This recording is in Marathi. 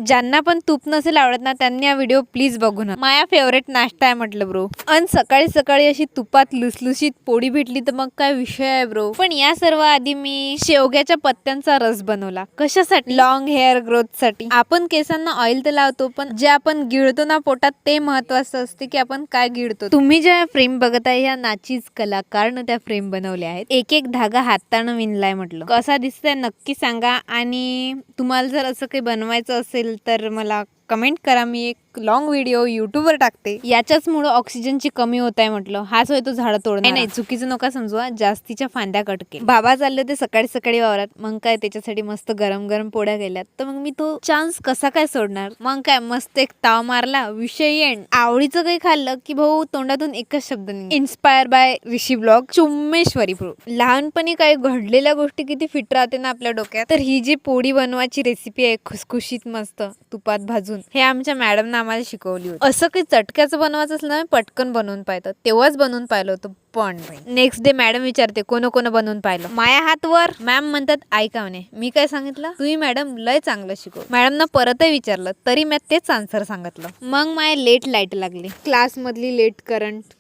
ज्यांना पण तूप नसेल आवडत ना त्यांनी हा व्हिडिओ प्लीज बघू ना. माझा फेवरेट नाश्ता आहे म्हटलं ब्रो. आणि सकाळी सकाळी अशी तुपात लुसलुशीत पोळी भेटली तर मग काय विषय आहे ब्रो. पण या सर्व आधी मी शेवग्याच्या पत्त्यांचा रस बनवला. कशासाठी? लॉंग हेअर ग्रोथ साठी. आपण केसांना ऑइल तर लावतो पण जे आपण गिळतो ना पोटात ते महत्वाचं असते की आपण काय गिळतो. तुम्ही ज्या फ्रेम बघत आहे ह्या नाचीच कलाकारनं त्या फ्रेम बनवल्या आहेत. एक एक धागा हातानं विणलाय म्हटलं. कसा दिसतंय नक्की सांगा. आणि तुम्हाला जर असं काही बनवायचं असेल तर मला कमेंट करा. मी एक लॉंग व्हिडिओ युट्यूबवर टाकते. याच्याच मुळे ऑक्सिजनची कमी होत आहे म्हटलं. हाच होय तो झाड तोडणार. नाही चुकीचं नका समजवा. जास्तीच्या फांद्या कटके. बाबा चालले होते सकाळी सकाळी वावरात. मग काय त्याच्यासाठी मस्त गरम गरम पोळ्या केल्यात. तर मग मी तो चान्स कसा काय सोडणार. मग काय मस्त एक ताव मारला. विषय एंड. आवडीचं काही खाल्लं की भाऊ तोंडातून एकच शब्द नाही. इन्स्पायर बाय ऋषी ब्लॉग चुम्मेश्वरी ब्रो. लहानपणी काही घडलेल्या गोष्टी किती फिट राहते ना आपल्या डोक्यात. तर ही जी पोळी बनवायची रेसिपी आहे खुसखुशीत मस्त तुपात भाजून हे आमच्या मॅडम आम्हाला शिकवली होती. असं काही चटक्याचं बनवायचं असलं ना पटकन बनवून पाहतो. तेव्हाच बनवून पाहिलं होतं. पण नेक्स्ट डे मॅडम विचारते कोण कोण बनवून पाहिलं. माया हातवर. मॅम म्हणतात ऐका म्हणे. मी काय सांगितलं तुम्ही मॅडम लय चांगलं शिकव. मॅडमना परतही विचारलं तरी मी तेच आन्सर सांगितलं. मग माय लेट लाईट लागली. क्लास मधली लेट करंट